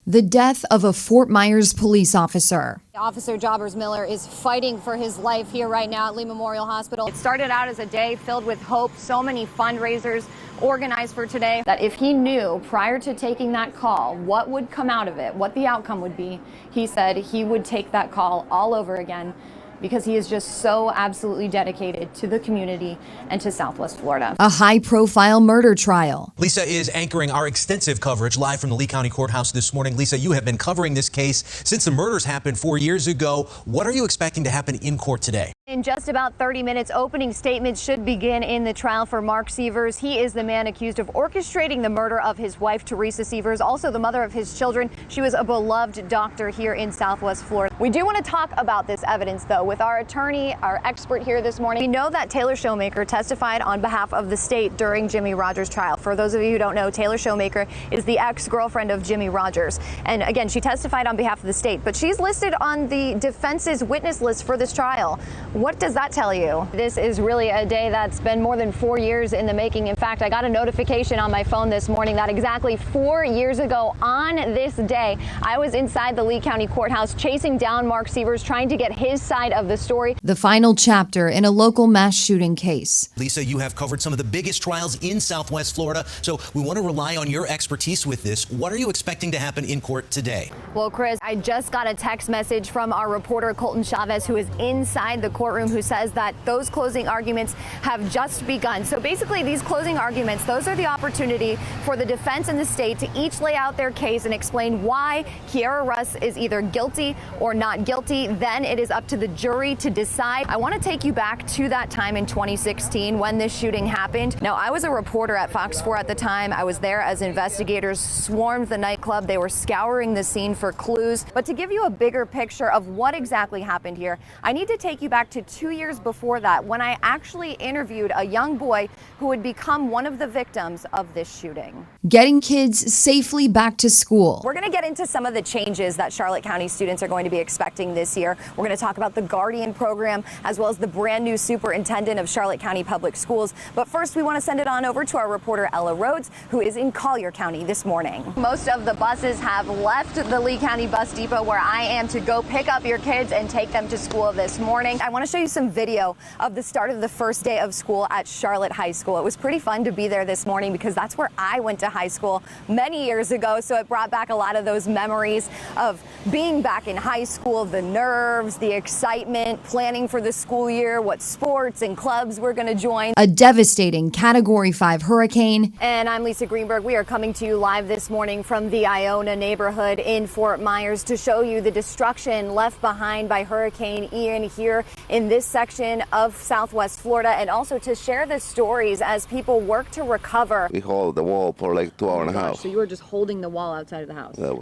The death of a Fort Myers police officer. Officer Jobbers Miller is fighting for his life here right now at Lee Memorial Hospital. It started out as a day filled with hope, so many fundraisers organized for today, that if he knew prior to taking that call what would come out of it, what the outcome would be, he said he would take that call all over again, because he is just so absolutely dedicated to the community and to Southwest Florida. A high-profile murder trial. Lisa is anchoring our extensive coverage live from the Lee County Courthouse this morning. Lisa, you have been covering this case since the murders happened 4 years ago. What are you expecting to happen in court today? In just about 30 minutes, opening statements should begin in the trial for Mark Sievers. He is the man accused of orchestrating the murder of his wife, Teresa Sievers, also the mother of his children. She was a beloved doctor here in Southwest Florida. We do want to talk about this evidence, though, with our attorney, our expert here this morning. We know that Taylor Showmaker testified on behalf of the state during Jimmy Rogers' trial. For those of you who don't know, Taylor Showmaker is the ex-girlfriend of Jimmy Rogers. And again, she testified on behalf of the state, but she's listed on the defense's witness list for this trial. What does that tell you? This is really a day that's been more than 4 years in the making. In fact, I got a notification on my phone this morning that exactly 4 years ago on this day, I was inside the Lee County Courthouse chasing down Mark Sievers, trying to get his side of the story. The final chapter in a local mass shooting case. Lisa, you have covered some of the biggest trials in Southwest Florida, so we want to rely on your expertise with this. What are you expecting to happen in court today? Well, Chris, I just got a text message from our reporter, Colton Chavez, who is inside the courtroom, who says that those closing arguments have just begun. So basically, these closing arguments, those are the opportunity for the defense and the state to each lay out their case and explain why Kiara Russ is either guilty or not guilty. Then it is up to the jury to decide. I want to take you back to that time in 2016 when this shooting happened. Now, I was a reporter at Fox 4 at the time. I was there as investigators swarmed the nightclub. They were scouring the scene for clues. But to give you a bigger picture of what exactly happened here, I need to take you back to 2 years before that, when I actually interviewed a young boy who would become one of the victims of this shooting. Getting kids safely back to school. We're going to get into some of the changes that Charlotte County students are going to be expecting this year. We're going to talk about the Guardian program, as well as the brand new superintendent of Charlotte County Public Schools. But first, we want to send it on over to our reporter, Ella Rhodes, who is in Collier County this morning. Most of the buses have left the Lee County Bus Depot, where I am, to go pick up your kids and take them to school this morning. I want to show you some video of the start of the first day of school at Charlotte High School. It was pretty fun to be there this morning because that's where I went to high school many years ago. So it brought back a lot of those memories of being back in high school, the nerves, the excitement, planning for the school year, what sports and clubs we're going to join. A devastating Category 5 hurricane. And I'm Lisa Greenberg. We are coming to you live this morning from the Iona neighborhood in Fort Myers to show you the destruction left behind by Hurricane Ian here in this section of Southwest Florida, and also to share the stories as people work to recover. We hold the wall for like 2 hours and a half. So you were just holding the wall outside of the house? Yeah,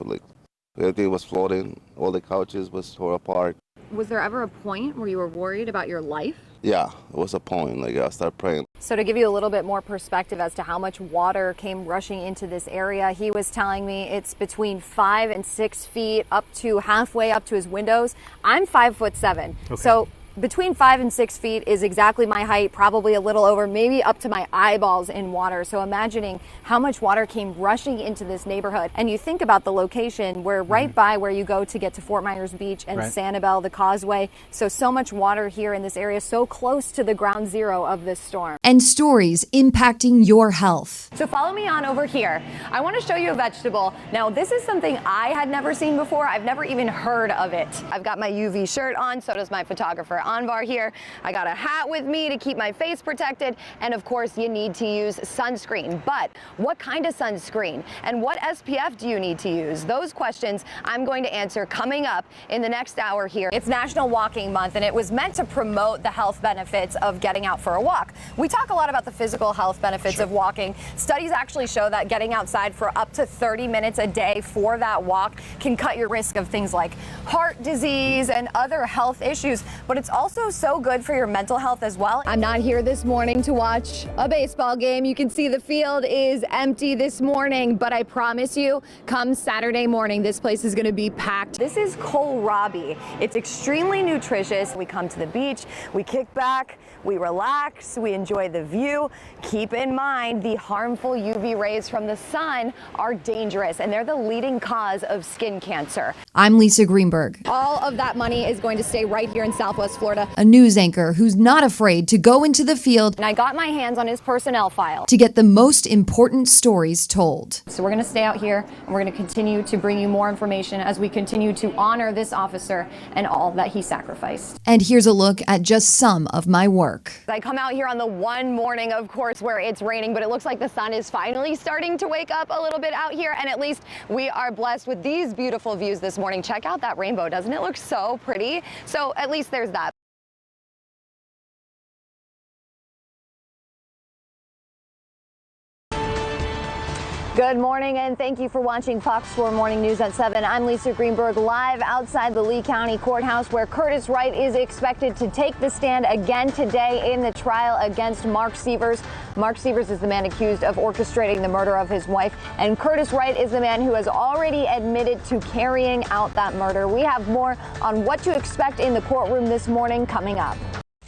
everything was floating. All the couches was torn apart. Was there ever a point where you were worried about your life? Yeah, it was a point. Like I started praying. So to give you a little bit more perspective as to how much water came rushing into this area, he was telling me it's between 5 and 6 feet, up to halfway up to his windows. I'm 5'7". Okay. So between 5 and 6 feet is exactly my height, probably a little over, maybe up to my eyeballs in water. So imagining how much water came rushing into this neighborhood. And you think about the location, we're right by where you go to get to Fort Myers Beach and Sanibel, the causeway. So much water here in this area, so close to the ground zero of this storm. And stories impacting your health. So follow me on over here. I want to show you a vegetable. Now, this is something I had never seen before. I've never even heard of it. I've got my UV shirt on, so does my photographer Anvar here. I got a hat with me to keep my face protected, and of course you need to use sunscreen. But what kind of sunscreen and what SPF do you need to use? Those questions I'm going to answer coming up in the next hour here. It's National Walking Month, and it was meant to promote the health benefits of getting out for a walk. We talk a lot about the physical health benefits of walking. Studies actually show that getting outside for up to 30 minutes a day for that walk can cut your risk of things like heart disease and other health issues, but it's also so good for your mental health as well. I'm not here this morning to watch a baseball game. You can see the field is empty this morning, but I promise you, come Saturday morning, this place is going to be packed. This is kohlrabi. It's extremely nutritious. We come to the beach, we kick back, we relax, we enjoy the view. Keep in mind, the harmful UV rays from the sun are dangerous, and they're the leading cause of skin cancer. I'm Lisa Greenberg, All of that money is going to stay right here in Southwest Florida. a news anchor who's not afraid to go into the field And I got my hands on his personnel file. to get the most important stories told. So we're going to stay out here, and we're going to continue to bring you more information as we continue to honor this officer and all that he sacrificed. And here's a look at just some of my work. I come out here on the one morning, of course, where it's raining, but it looks like the sun is finally starting to wake up a little bit out here, and at least we are blessed with these beautiful views this morning. Check out that rainbow. Doesn't it look so pretty? So at least there's that. Good morning, and thank you for watching Fox 4 Morning News at 7. I'm Lisa Greenberg, live outside the Lee County Courthouse, where Curtis Wright is expected to take the stand again today in the trial against Mark Sievers. Mark Sievers is the man accused of orchestrating the murder of his wife, and Curtis Wright is the man who has already admitted to carrying out that murder. We have more on what to expect in the courtroom this morning coming up.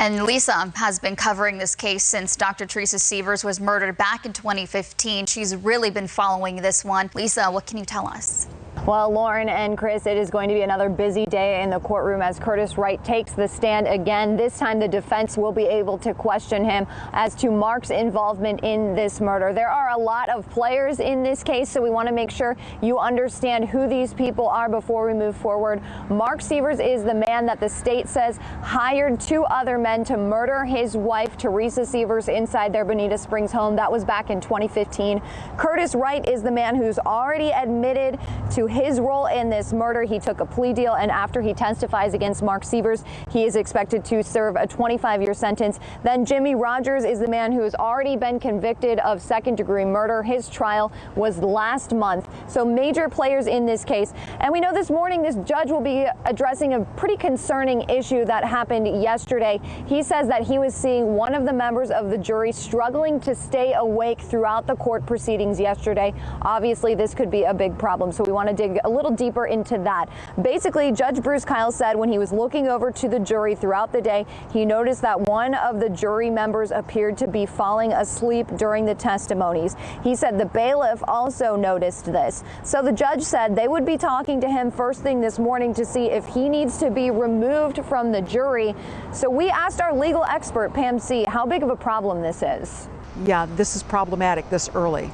And Lisa has been covering this case since Dr. Teresa Sievers was murdered back in 2015. She's really been following this one. Lisa, what can you tell us? Well, Lauren and Chris, it is going to be another busy day in the courtroom as Curtis Wright takes the stand again. This time the defense will be able to question him as to Mark's involvement in this murder. There are a lot of players in this case, so we want to make sure you understand who these people are before we move forward. Mark Sievers is the man that the state says hired two other men to murder his wife, Teresa Sievers, inside their Bonita Springs home. That was back in 2015. Curtis Wright is the man who's already admitted to his role in this murder. He took a plea deal, and after he testifies against Mark Sievers, he is expected to serve a 25-year sentence. Then Jimmy Rogers is the man who has already been convicted of second-degree murder. His trial was last month. So major players in this case. And we know this morning this judge will be addressing a pretty concerning issue that happened yesterday. He says that he was seeing one of the members of the jury struggling to stay awake throughout the court proceedings yesterday. Obviously, this could be a big problem, so we want to dig a little deeper into that. Basically, Judge Bruce Kyle said when he was looking over to the jury throughout the day, he noticed that one of the jury members appeared to be falling asleep during the testimonies. He said the bailiff also noticed this. So the judge said they would be talking to him first thing this morning to see if he needs to be removed from the jury. So we asked our legal expert, Pam C., how big of a problem this is. Yeah, this is problematic this early.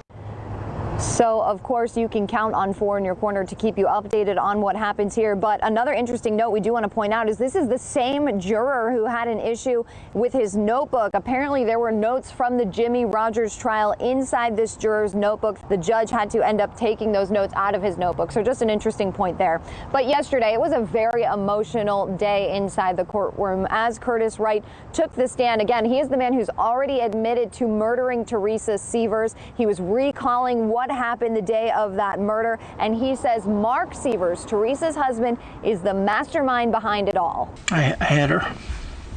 So, of course, you can count on 4 in your corner to keep you updated on what happens here. But another interesting note we do want to point out is this is the same juror who had an issue with his notebook. Apparently, there were notes from the Jimmy Rogers trial inside this juror's notebook. The judge had to end up taking those notes out of his notebook. So just an interesting point there. But yesterday, it was a very emotional day inside the courtroom as Curtis Wright took the stand. Again, he is the man who's already admitted to murdering Teresa Sievers. He was recalling what happened the day of that murder, and he says Mark Sievers, Teresa's husband, is the mastermind behind it all. I had her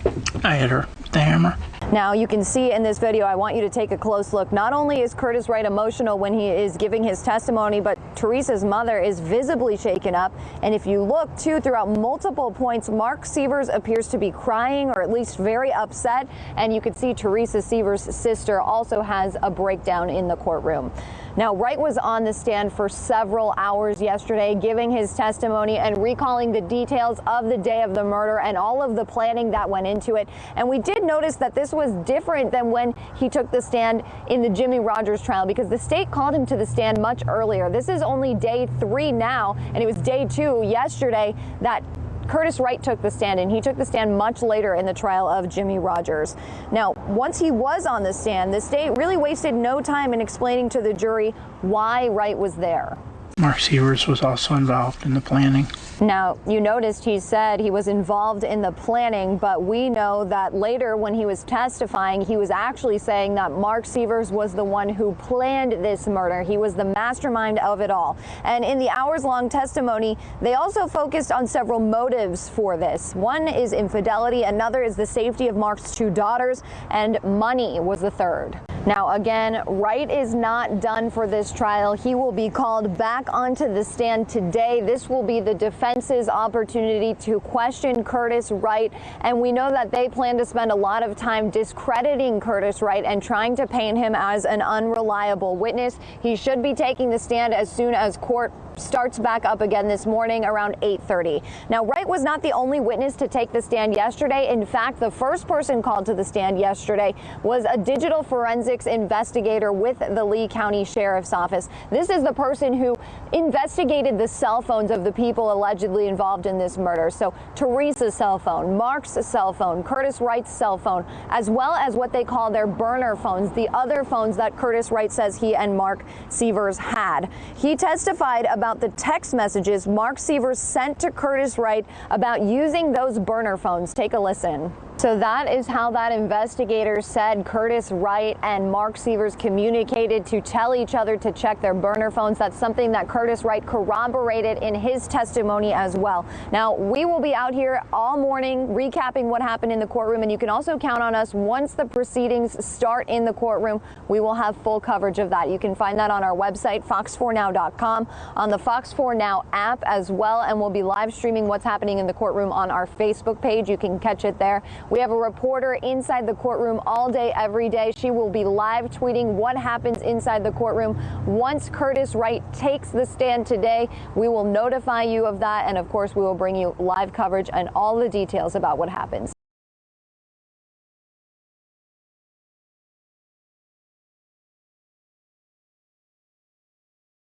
with the hammer. Now you can see in this video, I want you to take a close look. Not only is Curtis Wright emotional when he is giving his testimony, but Teresa's mother is visibly shaken up. And if you look too, throughout multiple points, Mark Sievers appears to be crying or at least very upset. And you can see Teresa Sievers' sister also has a breakdown in the courtroom. Now, Wright was on the stand for several hours yesterday, giving his testimony and recalling the details of the day of the murder and all of the planning that went into it. And we did notice that this was different than when he took the stand in the Jimmy Rogers trial, because the state called him to the stand much earlier. This is only day 3 now, and it was day 2 yesterday that Curtis Wright took the stand, and he took the stand much later in the trial of Jimmy Rogers. Now, once he was on the stand, the state really wasted no time in explaining to the jury why Wright was there. Mark Sievers was also involved in the planning. Now, you noticed he said he was involved in the planning, but we know that later when he was testifying, he was actually saying that Mark Sievers was the one who planned this murder. He was the mastermind of it all. And in the hours-long testimony, they also focused on several motives for this. One is infidelity, another is the safety of Mark's 2 daughters, and money was the third. Now, again, Wright is not done for this trial. He will be called back onto the stand today. This will be the defense's opportunity to question Curtis Wright, and we know that they plan to spend a lot of time discrediting Curtis Wright and trying to paint him as an unreliable witness. He should be taking the stand as soon as court starts back up again this morning around 8:30. Now, Wright was not the only witness to take the stand yesterday. In fact, the first person called to the stand yesterday was a digital forensics investigator with the Lee County Sheriff's Office. This is the person who investigated the cell phones of the people allegedly involved in this murder. So Teresa's cell phone, Mark's cell phone, Curtis Wright's cell phone, as well as what they call their burner phones, the other phones that Curtis Wright says he and Mark Sievers had. He testified about the text messages Mark Sievers sent to Curtis Wright about using those burner phones. Take a listen. So that is how that investigator said Curtis Wright and Mark Sievers communicated to tell each other to check their burner phones. That's something that Curtis Wright corroborated in his testimony as well. Now, we will be out here all morning recapping what happened in the courtroom, and you can also count on us once the proceedings start in the courtroom. We will have full coverage of that. You can find that on our website, fox4now.com, on the Fox 4 Now app as well, and we'll be live streaming what's happening in the courtroom on our Facebook page. You can catch it there. We have a reporter inside the courtroom all day, every day. She will be live tweeting what happens inside the courtroom. Once Curtis Wright takes the stand today, we will notify you of that. And of course, we will bring you live coverage and all the details about what happens.